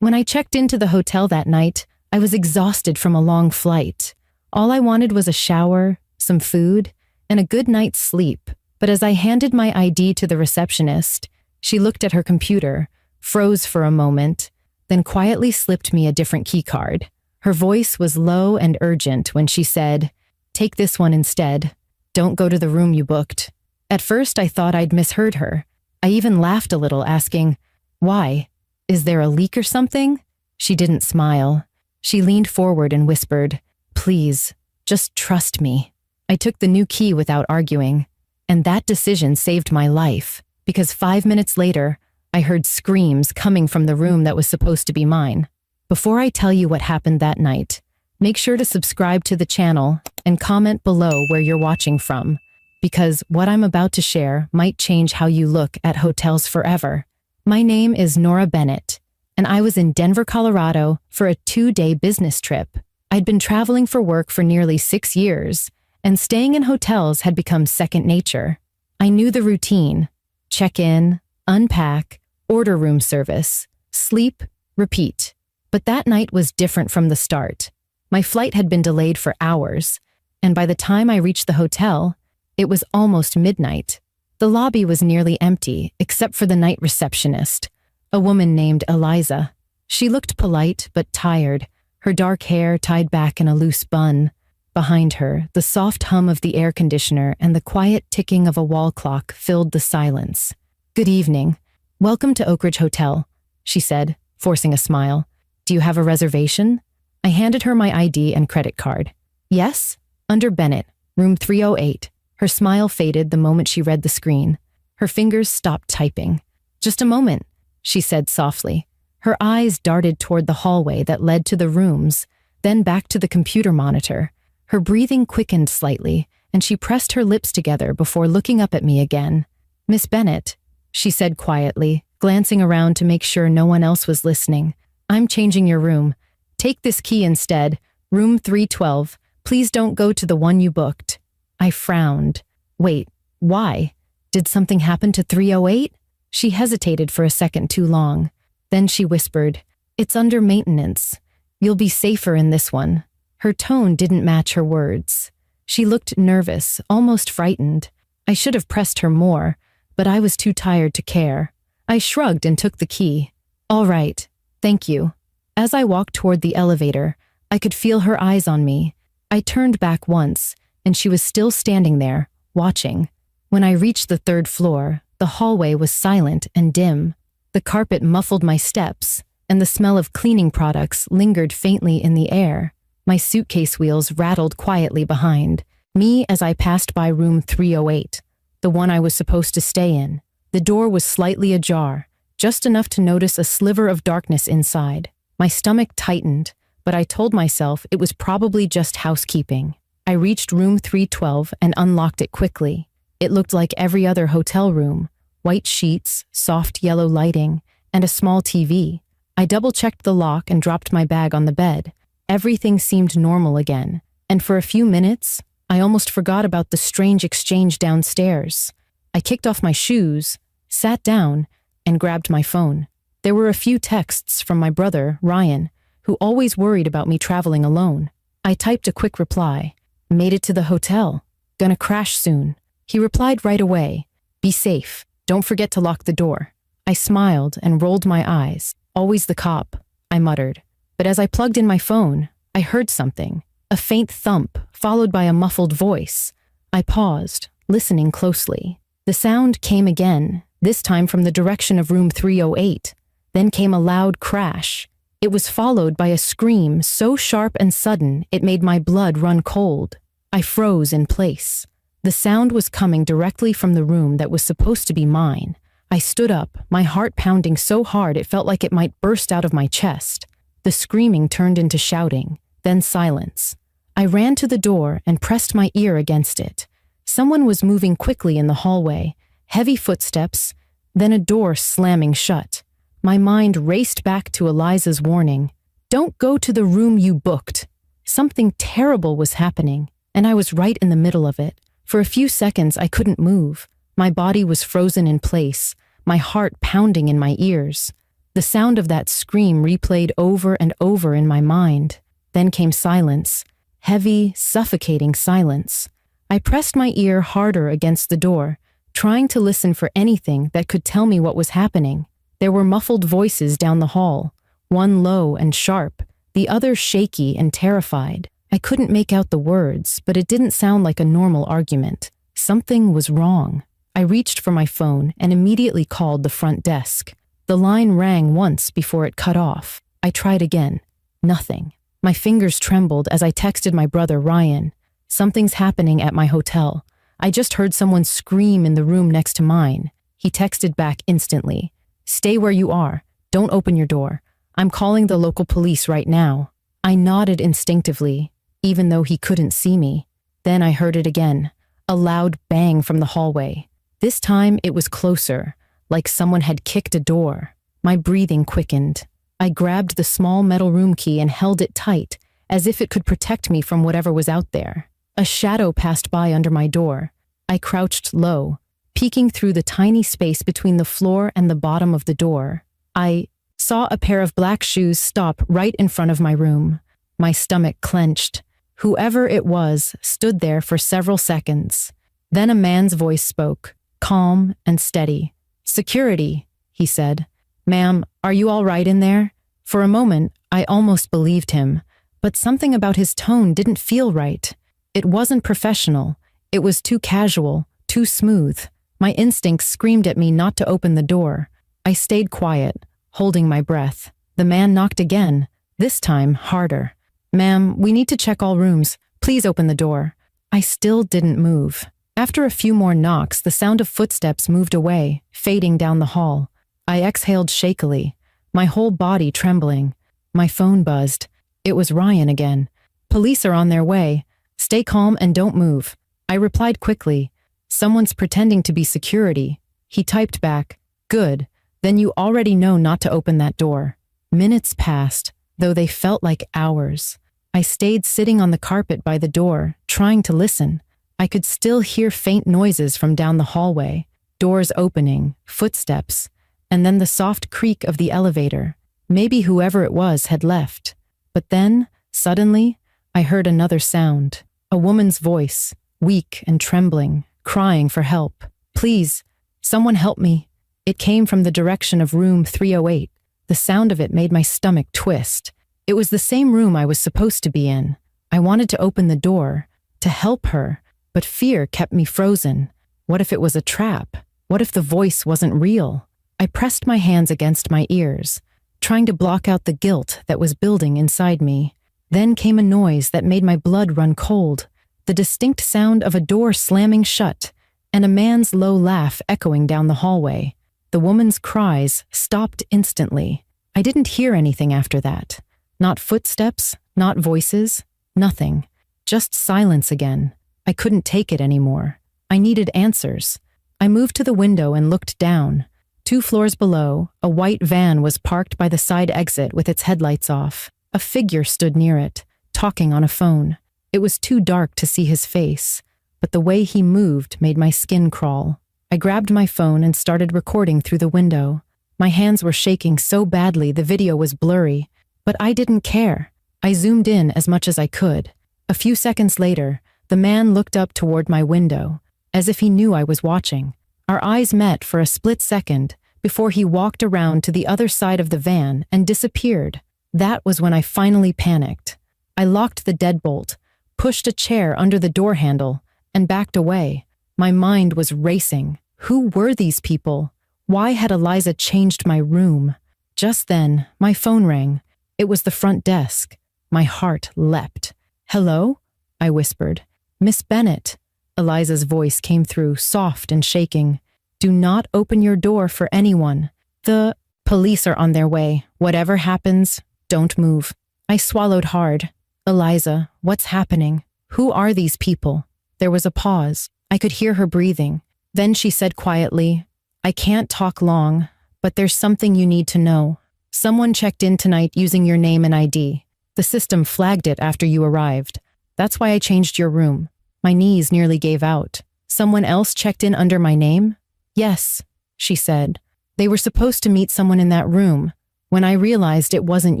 When I checked into the hotel that night, I was exhausted from a long flight. All I wanted was a shower, some food, and a good night's sleep. But as I handed my ID to the receptionist, she looked at her computer, froze for a moment, then quietly slipped me a different keycard. Her voice was low and urgent when she said, "Take this one instead. Don't go to the room you booked." At first, I thought I'd misheard her. I even laughed a little, asking, "Why? Is there a leak or something?" She didn't smile. She leaned forward and whispered, "Please, just trust me." I took the new key without arguing, and that decision saved my life, because 5 minutes later, I heard screams coming from the room that was supposed to be mine. Before I tell you what happened that night, make sure to subscribe to the channel and comment below where you're watching from, because what I'm about to share might change how you look at hotels forever. My name is Nora Bennett, and I was in Denver, Colorado for a 2-day business trip. I'd been traveling for work for nearly 6 years, and staying in hotels had become second nature. I knew the routine: check in, unpack, order room service, sleep, repeat. But that night was different from the start. My flight had been delayed for hours, and by the time I reached the hotel, it was almost midnight. The lobby was nearly empty, except for the night receptionist, a woman named Eliza. She looked polite but tired, her dark hair tied back in a loose bun. Behind her, the soft hum of the air conditioner and the quiet ticking of a wall clock filled the silence. "Good evening. Welcome to Oak Ridge Hotel," she said, forcing a smile. "Do you have a reservation?" I handed her my ID and credit card. "Yes, under Bennett, room 308. Her smile faded the moment she read the screen. Her fingers stopped typing. "Just a moment," she said softly. Her eyes darted toward the hallway that led to the rooms, then back to the computer monitor. Her breathing quickened slightly, and she pressed her lips together before looking up at me again. "Miss Bennett," she said quietly, glancing around to make sure no one else was listening, "I'm changing your room. Take this key instead, room 312. Please don't go to the one you booked." I frowned. "Wait, why? Did something happen to 308? She hesitated for a second too long. Then she whispered, "It's under maintenance. You'll be safer in this one." Her tone didn't match her words. She looked nervous, almost frightened. I should have pressed her more, but I was too tired to care. I shrugged and took the key. "All right, thank you." As I walked toward the elevator, I could feel her eyes on me. I turned back once, and she was still standing there, watching. When I reached the 3rd floor, the hallway was silent and dim. The carpet muffled my steps, and the smell of cleaning products lingered faintly in the air. My suitcase wheels rattled quietly behind me as I passed by room 308, the one I was supposed to stay in. The door was slightly ajar, just enough to notice a sliver of darkness inside. My stomach tightened, but I told myself it was probably just housekeeping. I reached room 312 and unlocked it quickly. It looked like every other hotel room: white sheets, soft yellow lighting, and a small TV. I double-checked the lock and dropped my bag on the bed. Everything seemed normal again, and for a few minutes, I almost forgot about the strange exchange downstairs. I kicked off my shoes, sat down, and grabbed my phone. There were a few texts from my brother, Ryan, who always worried about me traveling alone. I typed a quick reply. "Made it to the hotel. Gonna crash soon." He replied right away. "Be safe. Don't forget to lock the door." I smiled and rolled my eyes. "Always the cop," I muttered. But as I plugged in my phone, I heard something. A faint thump, followed by a muffled voice. I paused, listening closely. The sound came again, this time from the direction of room 308. Then came a loud crash. It was followed by a scream so sharp and sudden it made my blood run cold. I froze in place. The sound was coming directly from the room that was supposed to be mine. I stood up, my heart pounding so hard it felt like it might burst out of my chest. The screaming turned into shouting, then silence. I ran to the door and pressed my ear against it. Someone was moving quickly in the hallway, heavy footsteps, then a door slamming shut. My mind raced back to Eliza's warning. "Don't go to the room you booked." Something terrible was happening, and I was right in the middle of it. For a few seconds, I couldn't move. My body was frozen in place, my heart pounding in my ears. The sound of that scream replayed over and over in my mind. Then came silence. Heavy, suffocating silence. I pressed my ear harder against the door, trying to listen for anything that could tell me what was happening. There were muffled voices down the hall, one low and sharp, the other shaky and terrified. I couldn't make out the words, but it didn't sound like a normal argument. Something was wrong. I reached for my phone and immediately called the front desk. The line rang once before it cut off. I tried again. Nothing. My fingers trembled as I texted my brother Ryan. "Something's happening at my hotel. I just heard someone scream in the room next to mine." He texted back instantly. "Stay where you are. Don't open your door. I'm calling the local police right now." I nodded instinctively, even though he couldn't see me. Then I heard it again, a loud bang from the hallway. This time it was closer, like someone had kicked a door. My breathing quickened. I grabbed the small metal room key and held it tight, as if it could protect me from whatever was out there. A shadow passed by under my door. I crouched low, peeking through the tiny space between the floor and the bottom of the door. I saw a pair of black shoes stop right in front of my room. My stomach clenched. Whoever it was stood there for several seconds. Then a man's voice spoke, calm and steady. "Security," he said. "Ma'am, are you all right in there?" For a moment, I almost believed him, but something about his tone didn't feel right. It wasn't professional. It was too casual, too smooth. My instincts screamed at me not to open the door. I stayed quiet, holding my breath. The man knocked again, this time harder. "Ma'am, we need to check all rooms. Please open the door." I still didn't move. After a few more knocks, the sound of footsteps moved away, fading down the hall. I exhaled shakily, my whole body trembling. My phone buzzed. It was Ryan again. "Police are on their way. Stay calm and don't move." I replied quickly. "Someone's pretending to be security." He typed back, "Good. Then you already know not to open that door." Minutes passed, though they felt like hours. I stayed sitting on the carpet by the door, trying to listen. I could still hear faint noises from down the hallway, doors opening, footsteps, and then the soft creak of the elevator. Maybe whoever it was had left. But then, suddenly, I heard another sound. A woman's voice, weak and trembling, crying for help. "Please, someone help me." It came from the direction of room 308. The sound of it made my stomach twist. It was the same room I was supposed to be in. I wanted to open the door, to help her, but fear kept me frozen. What if it was a trap? What if the voice wasn't real? I pressed my hands against my ears, trying to block out the guilt that was building inside me. Then came a noise that made my blood run cold, the distinct sound of a door slamming shut, and a man's low laugh echoing down the hallway. The woman's cries stopped instantly. I didn't hear anything after that. Not footsteps, not voices, nothing. Just silence again. I couldn't take it anymore. I needed answers. I moved to the window and looked down. 2 floors below, a white van was parked by the side exit with its headlights off. A figure stood near it, talking on a phone. It was too dark to see his face, but the way he moved made my skin crawl. I grabbed my phone and started recording through the window. My hands were shaking so badly the video was blurry, but I didn't care. I zoomed in as much as I could. A few seconds later, the man looked up toward my window, as if he knew I was watching. Our eyes met for a split second before he walked around to the other side of the van and disappeared. That was when I finally panicked. I locked the deadbolt, pushed a chair under the door handle, and backed away. My mind was racing. Who were these people? Why had Eliza changed my room? Just then, my phone rang. It was the front desk. My heart leapt. "Hello?" I whispered. "Miss Bennett." Eliza's voice came through, soft and shaking. "Do not open your door for anyone. The police are on their way. Whatever happens, don't move." I swallowed hard. "Eliza, what's happening? Who are these people?" There was a pause. I could hear her breathing. Then she said quietly, "I can't talk long, but there's something you need to know. Someone checked in tonight using your name and ID. The system flagged it after you arrived. That's why I changed your room." My knees nearly gave out. "Someone else checked in under my name?" "Yes," she said. "They were supposed to meet someone in that room. When I realized it wasn't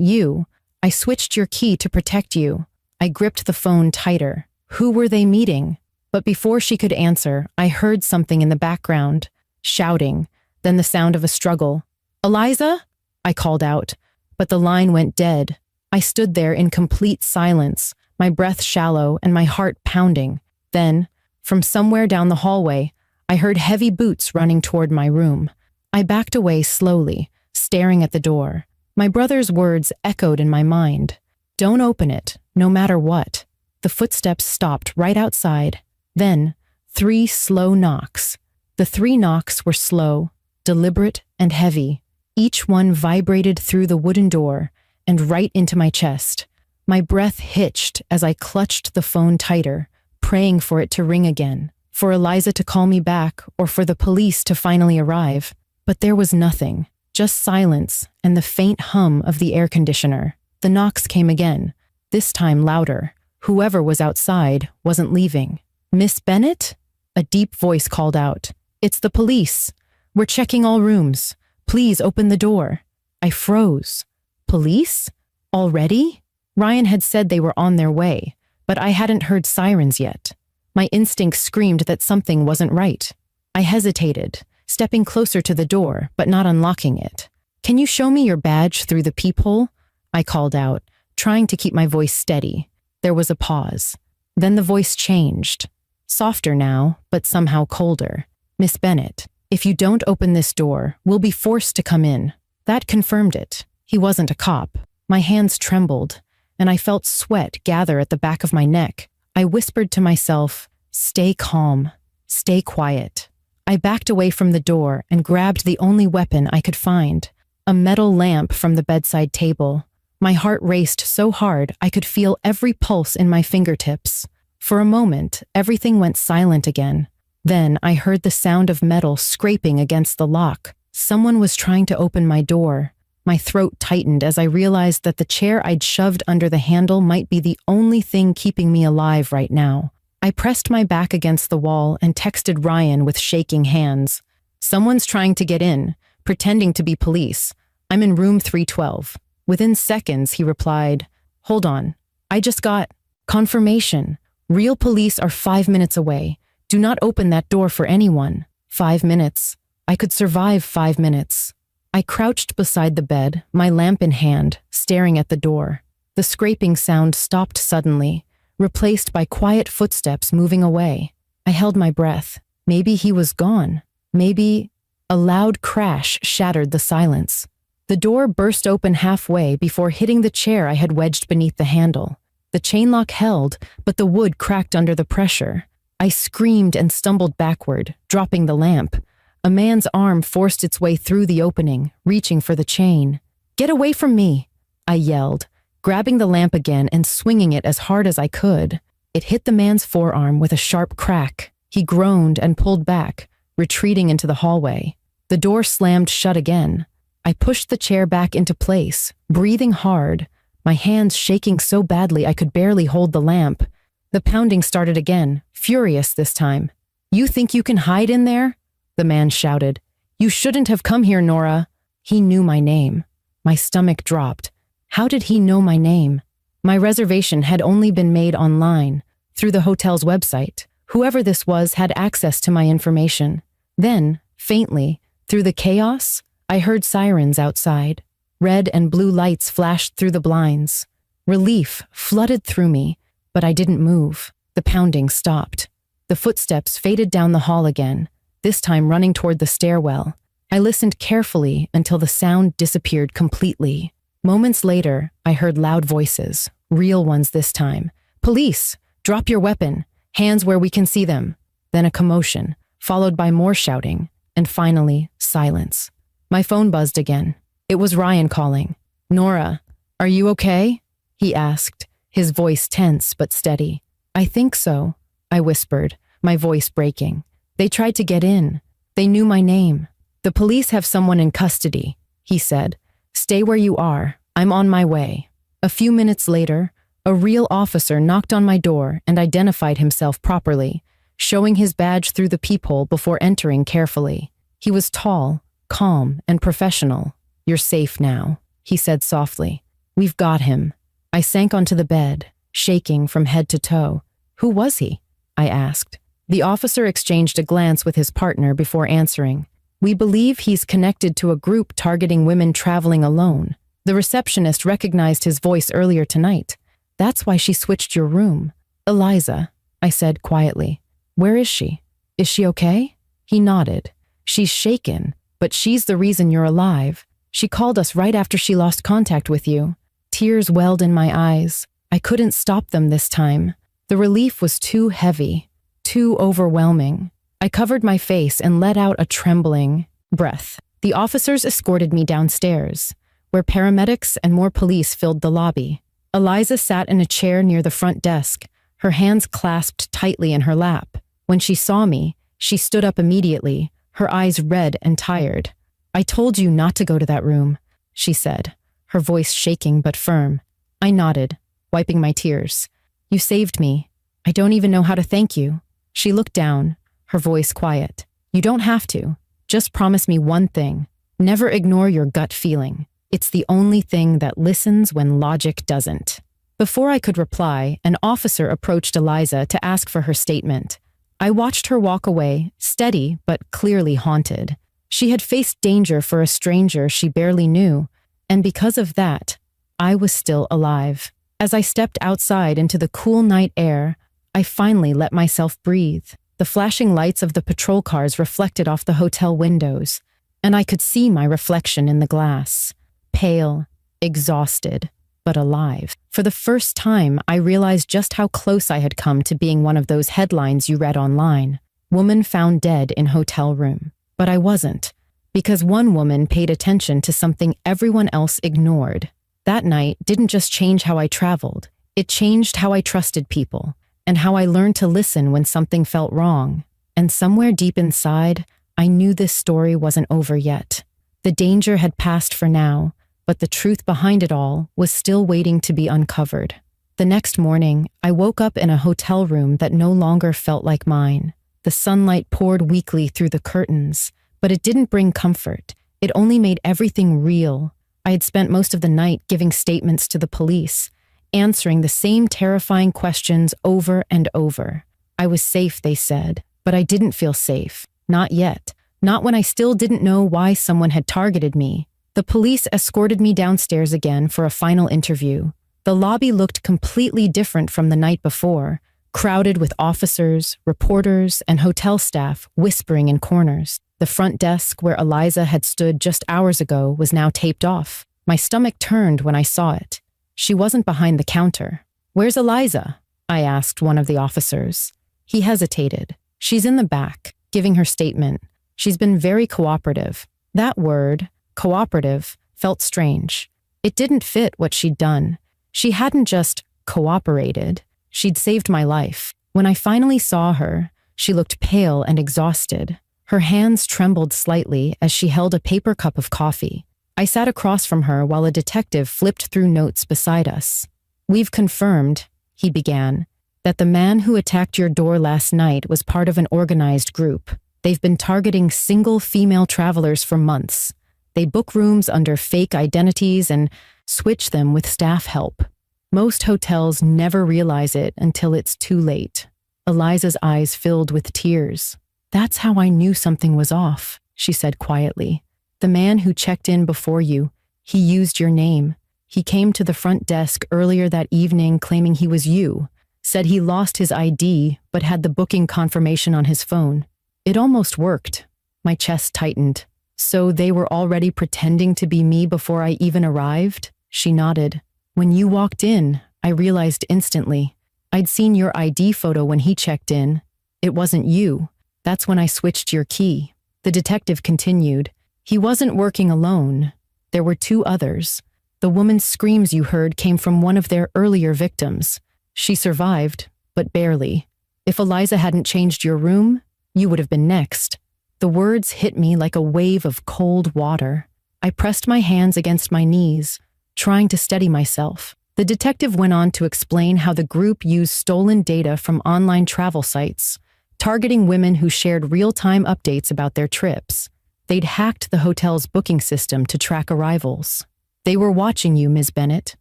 you, I switched your key to protect you. I gripped the phone tighter. Who were they meeting? But before she could answer, I heard something in the background, shouting, then the sound of a struggle. Eliza? I called out, but the line went dead. I stood there in complete silence, my breath shallow and my heart pounding. Then, from somewhere down the hallway, I heard heavy boots running toward my room. I backed away slowly, staring at the door. My brother's words echoed in my mind. Don't open it, no matter what. The footsteps stopped right outside. Then, 3 slow knocks. The 3 knocks were slow, deliberate, and heavy. Each one vibrated through the wooden door and right into my chest. My breath hitched as I clutched the phone tighter, praying for it to ring again, for Eliza to call me back, or for the police to finally arrive. But there was nothing, just silence and the faint hum of the air conditioner. The knocks came again, this time louder. Whoever was outside wasn't leaving. Miss Bennett? A deep voice called out. It's the police. We're checking all rooms. Please open the door. I froze. Police? Already? Ryan had said they were on their way, but I hadn't heard sirens yet. My instinct screamed that something wasn't right. I hesitated, stepping closer to the door, but not unlocking it. Can you show me your badge through the peephole? I called out, trying to keep my voice steady. There was a pause. Then the voice changed. Softer now, but somehow colder. Miss Bennett, if you don't open this door, we'll be forced to come in. That confirmed it. He wasn't a cop. My hands trembled, and I felt sweat gather at the back of my neck. I whispered to myself, stay calm, stay quiet. I backed away from the door and grabbed the only weapon I could find, a metal lamp from the bedside table. My heart raced so hard I could feel every pulse in my fingertips. For a moment, everything went silent again. Then I heard the sound of metal scraping against the lock. Someone was trying to open my door. My throat tightened as I realized that the chair I'd shoved under the handle might be the only thing keeping me alive right now. I pressed my back against the wall and texted Ryan with shaking hands. Someone's trying to get in, pretending to be police. I'm in room 312. Within seconds, he replied, hold on. I just got confirmation. Real police are 5 minutes away. Do not open that door for anyone. 5 minutes. I could survive 5 minutes. I crouched beside the bed, my lamp in hand, staring at the door. The scraping sound stopped suddenly, replaced by quiet footsteps moving away. I held my breath. Maybe he was gone. Maybe a loud crash shattered the silence. The door burst open halfway before hitting the chair I had wedged beneath the handle. The chain lock held, but the wood cracked under the pressure. I screamed and stumbled backward, dropping the lamp. A man's arm forced its way through the opening, reaching for the chain. Get away from me, I yelled, grabbing the lamp again and swinging it as hard as I could. It hit the man's forearm with a sharp crack. He groaned and pulled back, retreating into the hallway. The door slammed shut again. I pushed the chair back into place, breathing hard, my hands shaking so badly I could barely hold the lamp. The pounding started again, furious this time. You think you can hide in there? The man shouted. You shouldn't have come here, Nora. He knew my name. My stomach dropped. How did he know my name? My reservation had only been made online, through the hotel's website. Whoever this was had access to my information. Then, faintly, through the chaos, I heard sirens outside. Red and blue lights flashed through the blinds. Relief flooded through me, but I didn't move. The pounding stopped. The footsteps faded down the hall again, this time running toward the stairwell. I listened carefully until the sound disappeared completely. Moments later, I heard loud voices, real ones this time. Police! Drop your weapon! Hands where we can see them! Then a commotion, followed by more shouting, and finally, silence. My phone buzzed again. It was Ryan calling. Nora, are you okay? He asked, his voice tense but steady. I think so, I whispered, my voice breaking. They tried to get in. They knew my name. The police have someone in custody, he said. Stay where you are. I'm on my way. A few minutes later, a real officer knocked on my door and identified himself properly, showing his badge through the peephole before entering carefully. He was tall, calm, and professional. You're safe now, he said softly. We've got him. I sank onto the bed, shaking from head to toe. Who was he? I asked. The officer exchanged a glance with his partner before answering. We believe he's connected to a group targeting women traveling alone. The receptionist recognized his voice earlier tonight. That's why she switched your room. Eliza, I said quietly. Where is she? Is she okay? He nodded. She's shaken, but she's the reason you're alive. She called us right after she lost contact with you. Tears welled in my eyes. I couldn't stop them this time. The relief was too heavy, too overwhelming. I covered my face and let out a trembling breath. The officers escorted me downstairs, where paramedics and more police filled the lobby. Eliza sat in a chair near the front desk, her hands clasped tightly in her lap. When she saw me, she stood up immediately, her eyes red and tired. I told you not to go to that room, she said, her voice shaking but firm. I nodded, wiping my tears. You saved me. I don't even know how to thank you. She looked down, her voice quiet. You don't have to. Just promise me one thing. Never ignore your gut feeling. It's the only thing that listens when logic doesn't. Before I could reply, an officer approached Eliza to ask for her statement. I watched her walk away, steady but clearly haunted. She had faced danger for a stranger she barely knew, and because of that, I was still alive. As I stepped outside into the cool night air, I finally let myself breathe. The flashing lights of the patrol cars reflected off the hotel windows, and I could see my reflection in the glass. Pale, exhausted, but alive. For the first time, I realized just how close I had come to being one of those headlines you read online. Woman found dead in hotel room. But I wasn't, because one woman paid attention to something everyone else ignored. That night didn't just change how I traveled. It changed how I trusted people, and how I learned to listen when something felt wrong. And somewhere deep inside, I knew this story wasn't over yet. The danger had passed for now, but the truth behind it all was still waiting to be uncovered. The next morning, I woke up in a hotel room that no longer felt like mine. The sunlight poured weakly through the curtains, but it didn't bring comfort. It only made everything real. I had spent most of the night giving statements to the police, answering the same terrifying questions over and over. I was safe, they said, but I didn't feel safe. Not yet. Not when I still didn't know why someone had targeted me. The police escorted me downstairs again for a final interview. The lobby looked completely different from the night before, crowded with officers, reporters, and hotel staff whispering in corners. The front desk where Eliza had stood just hours ago was now taped off. My stomach turned when I saw it. She wasn't behind the counter. Where's Eliza? I asked one of the officers. He hesitated. She's in the back, giving her statement. She's been very cooperative. That word, cooperative, felt strange. It didn't fit what she'd done. She hadn't just cooperated. She'd saved my life. When I finally saw her, she looked pale and exhausted. Her hands trembled slightly as she held a paper cup of coffee. I sat across from her while a detective flipped through notes beside us. We've confirmed, he began, that the man who attacked your door last night was part of an organized group. They've been targeting single female travelers for months. They book rooms under fake identities and switch them with staff help. Most hotels never realize it until it's too late. Eliza's eyes filled with tears. That's how I knew something was off, she said quietly. The man who checked in before you, he used your name. He came to the front desk earlier that evening claiming he was you, said he lost his ID but had the booking confirmation on his phone. It almost worked. My chest tightened. So they were already pretending to be me before I even arrived? She nodded. When you walked in, I realized instantly. I'd seen your ID photo when he checked in. It wasn't you. That's when I switched your key. The detective continued. He wasn't working alone. There were two others. The woman's screams you heard came from one of their earlier victims. She survived, but barely. If Eliza hadn't changed your room, you would have been next. The words hit me like a wave of cold water. I pressed my hands against my knees, trying to steady myself. The detective went on to explain how the group used stolen data from online travel sites, targeting women who shared real-time updates about their trips. They'd hacked the hotel's booking system to track arrivals. They were watching you, Ms. Bennett,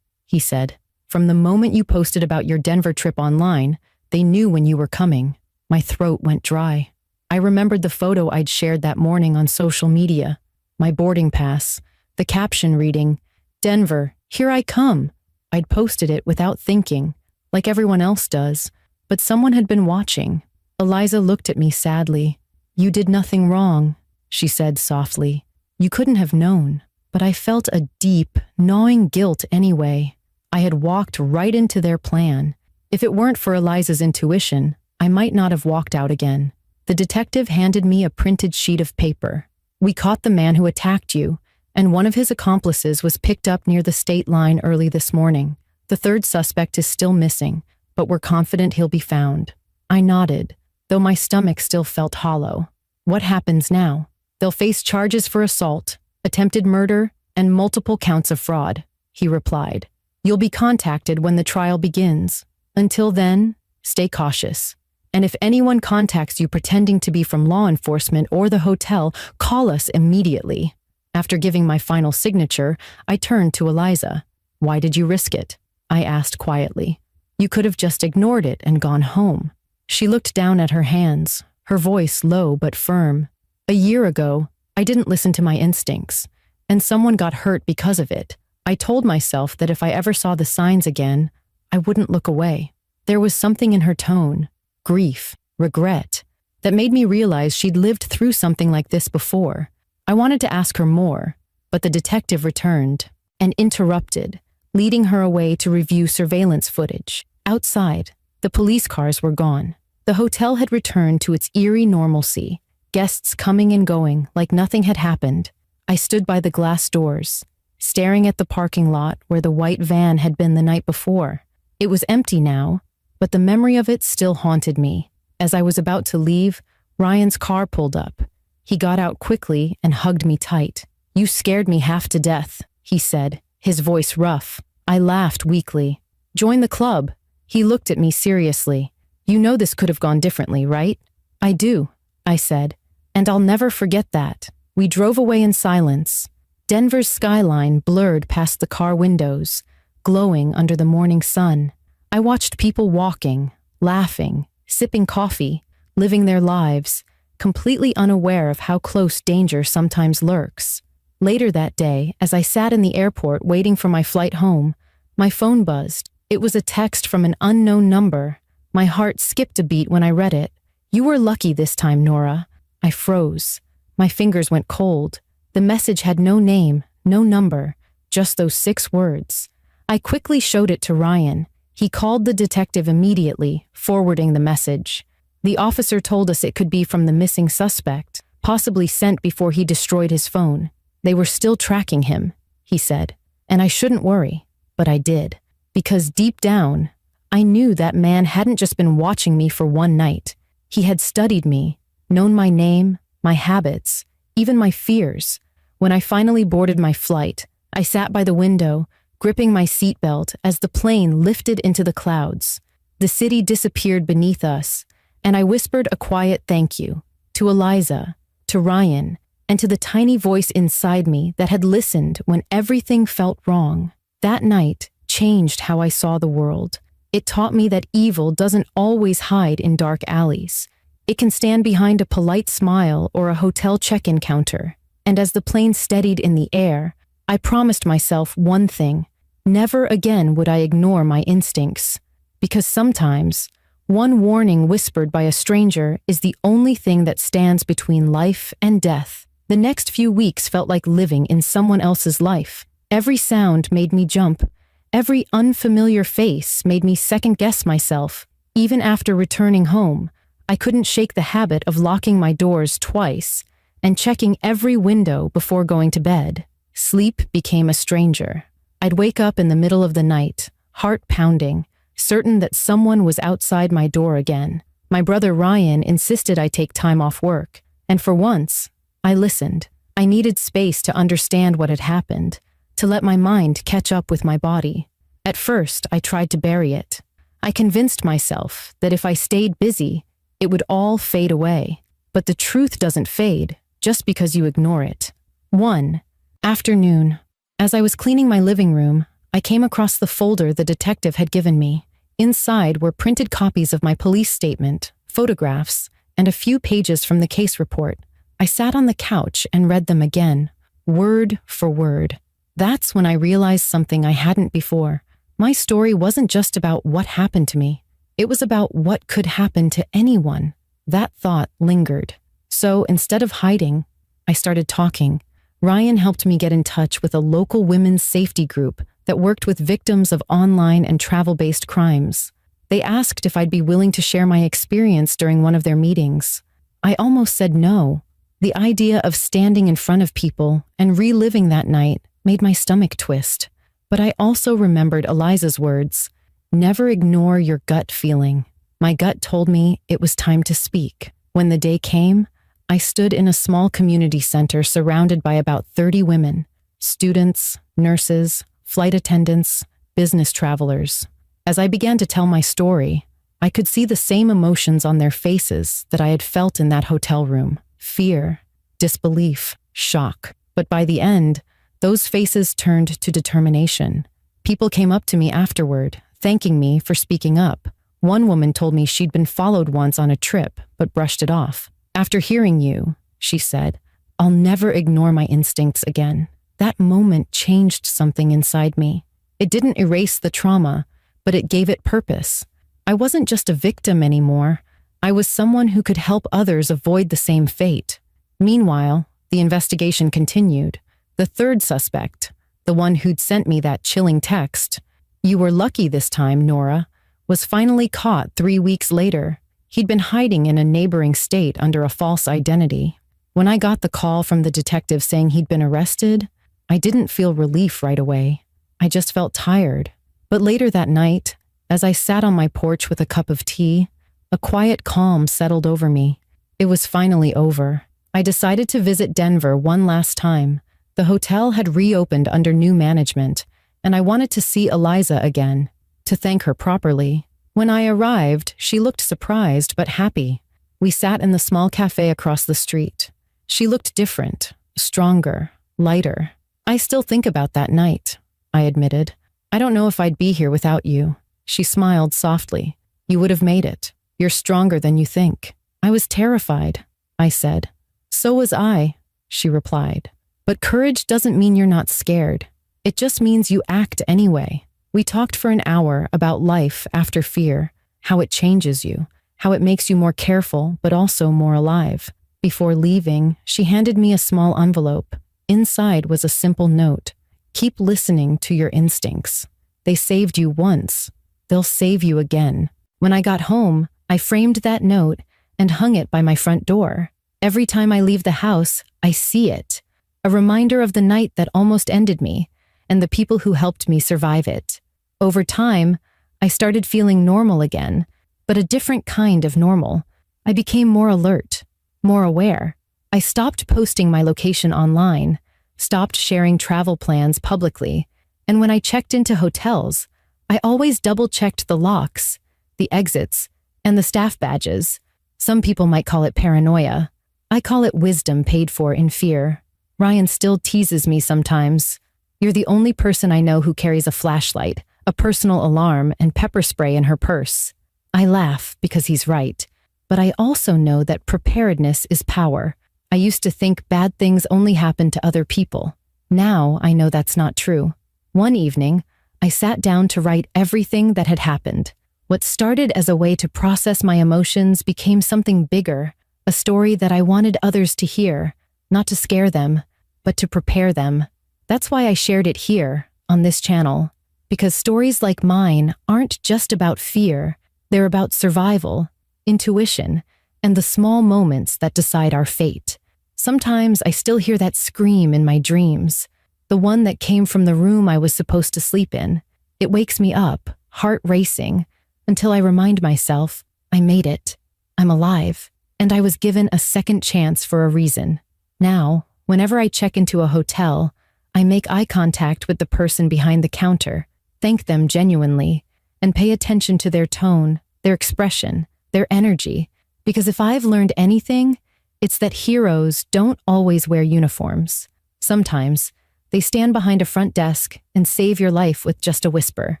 he said. From the moment you posted about your Denver trip online, they knew when you were coming. My throat went dry. I remembered the photo I'd shared that morning on social media, my boarding pass, the caption reading, "Denver, here I come." I'd posted it without thinking, like everyone else does, but someone had been watching. Eliza looked at me sadly. "You did nothing wrong," she said softly. "You couldn't have known." But I felt a deep, gnawing guilt anyway. I had walked right into their plan. If it weren't for Eliza's intuition, I might not have walked out again. The detective handed me a printed sheet of paper. "We caught the man who attacked you, and one of his accomplices was picked up near the state line early this morning. The third suspect is still missing, but we're confident he'll be found." I nodded, though my stomach still felt hollow. "What happens now?" "They'll face charges for assault, attempted murder, and multiple counts of fraud," he replied. "You'll be contacted when the trial begins. Until then, stay cautious. And if anyone contacts you pretending to be from law enforcement or the hotel, call us immediately." After giving my final signature, I turned to Eliza. "Why did you risk it?" I asked quietly. "You could have just ignored it and gone home." She looked down at her hands, her voice low but firm. "A year ago, I didn't listen to my instincts, and someone got hurt because of it. I told myself that if I ever saw the signs again, I wouldn't look away." There was something in her tone, grief, regret, that made me realize she'd lived through something like this before. I wanted to ask her more, but the detective returned and interrupted, leading her away to review surveillance footage. Outside, the police cars were gone. The hotel had returned to its eerie normalcy, guests coming and going like nothing had happened. I stood by the glass doors, staring at the parking lot where the white van had been the night before. It was empty now, but the memory of it still haunted me. As I was about to leave, Ryan's car pulled up. He got out quickly and hugged me tight. "You scared me half to death," he said, his voice rough. I laughed weakly. "Join the club." He looked at me seriously. "You know this could have gone differently, right?" "I do," I said, "and I'll never forget that." We drove away in silence. Denver's skyline blurred past the car windows, glowing under the morning sun. I watched people walking, laughing, sipping coffee, living their lives, completely unaware of how close danger sometimes lurks. Later that day, as I sat in the airport waiting for my flight home, my phone buzzed. It was a text from an unknown number. My heart skipped a beat when I read it. "You were lucky this time, Nora." I froze. My fingers went cold. The message had no name, no number, just those 6 words. I quickly showed it to Ryan. He called the detective immediately, forwarding the message. The officer told us it could be from the missing suspect, possibly sent before he destroyed his phone. "They were still tracking him," he said, "and I shouldn't worry." But I did, because deep down, I knew that man hadn't just been watching me for one night. He had studied me, known my name, my habits, even my fears. When I finally boarded my flight, I sat by the window, gripping my seatbelt as the plane lifted into the clouds. The city disappeared beneath us, and I whispered a quiet thank you to Eliza, to Ryan, and to the tiny voice inside me that had listened when everything felt wrong. That night changed how I saw the world. It taught me that evil doesn't always hide in dark alleys. It can stand behind a polite smile or a hotel check-in counter. And as the plane steadied in the air, I promised myself one thing: never again would I ignore my instincts. Because sometimes, one warning whispered by a stranger is the only thing that stands between life and death. The next few weeks felt like living in someone else's life. Every sound made me jump. Every unfamiliar face made me second-guess myself. Even after returning home, I couldn't shake the habit of locking my doors twice and checking every window before going to bed. Sleep became a stranger. I'd wake up in the middle of the night, heart pounding, certain that someone was outside my door again. My brother Ryan insisted I take time off work, and for once, I listened. I needed space to understand what had happened, to let my mind catch up with my body. At first, I tried to bury it. I convinced myself that if I stayed busy, it would all fade away. But the truth doesn't fade just because you ignore it. One afternoon, As I was cleaning my living room, I came across the folder the detective had given me. Inside were printed copies of my police statement, photographs, and a few pages from the case report. I sat on the couch and read them again, word for word. That's when I realized something I hadn't before. My story wasn't just about what happened to me. It was about what could happen to anyone. That thought lingered. So instead of hiding, I started talking. Ryan helped me get in touch with a local women's safety group that worked with victims of online and travel-based crimes. They asked if I'd be willing to share my experience during one of their meetings. I almost said no. The idea of standing in front of people and reliving that night made my stomach twist. But I also remembered Eliza's words, "Never ignore your gut feeling." My gut told me it was time to speak. When the day came, I stood in a small community center surrounded by about 30 women, students, nurses, flight attendants, business travelers. As I began to tell my story, I could see the same emotions on their faces that I had felt in that hotel room: fear, disbelief, shock. But by the end, those faces turned to determination. People came up to me afterward, thanking me for speaking up. One woman told me she'd been followed once on a trip, but brushed it off. "After hearing you," she said, "I'll never ignore my instincts again." That moment changed something inside me. It didn't erase the trauma, but it gave it purpose. I wasn't just a victim anymore. I was someone who could help others avoid the same fate. Meanwhile, the investigation continued. The third suspect, the one who'd sent me that chilling text, "You were lucky this time, Nora," was finally caught 3 weeks later. He'd been hiding in a neighboring state under a false identity. When I got the call from the detective saying he'd been arrested, I didn't feel relief right away. I just felt tired. But later that night, as I sat on my porch with a cup of tea, a quiet calm settled over me. It was finally over. I decided to visit Denver one last time. The hotel had reopened under new management, and I wanted to see Eliza again, to thank her properly. When I arrived, she looked surprised but happy. We sat in the small cafe across the street. She looked different, stronger, lighter. "I still think about that night," I admitted. "I don't know if I'd be here without you." She smiled softly. "You would have made it. You're stronger than you think." "I was terrified," I said. "So was I," she replied. "But courage doesn't mean you're not scared. It just means you act anyway." We talked for an hour about life after fear, how it changes you, how it makes you more careful but also more alive. Before leaving, she handed me a small envelope. Inside was a simple note: "Keep listening to your instincts. They saved you once. They'll save you again." When I got home, I framed that note and hung it by my front door. Every time I leave the house, I see it. A reminder of the night that almost ended me, and the people who helped me survive it. Over time, I started feeling normal again, but a different kind of normal. I became more alert, more aware. I stopped posting my location online, stopped sharing travel plans publicly, and when I checked into hotels, I always double-checked the locks, the exits, and the staff badges. Some people might call it paranoia. I call it wisdom paid for in fear. Ryan still teases me sometimes. "You're the only person I know who carries a flashlight, a personal alarm, and pepper spray in her purse." I laugh because he's right, but I also know that preparedness is power. I used to think bad things only happened to other people. Now I know that's not true. One evening, I sat down to write everything that had happened. What started as a way to process my emotions became something bigger, a story that I wanted others to hear, not to scare them, but to prepare them. That's why I shared it here, on this channel, because stories like mine aren't just about fear, they're about survival, intuition, and the small moments that decide our fate. Sometimes I still hear that scream in my dreams, the one that came from the room I was supposed to sleep in. It wakes me up, heart racing, until I remind myself, I made it, I'm alive, and I was given a second chance for a reason. Now, whenever I check into a hotel, I make eye contact with the person behind the counter, thank them genuinely, and pay attention to their tone, their expression, their energy, because if I've learned anything, it's that heroes don't always wear uniforms. Sometimes, They stand behind a front desk and save your life with just a whisper.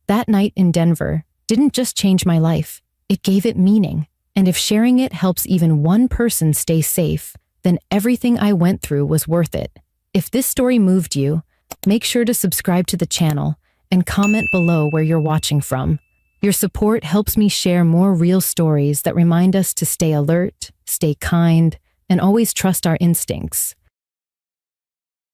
That night in Denver didn't just change my life, it gave it meaning. And if sharing it helps even one person stay safe, then everything I went through was worth it. If this story moved you, make sure to subscribe to the channel and comment below where you're watching from. Your support helps me share more real stories that remind us to stay alert, stay kind, and always trust our instincts.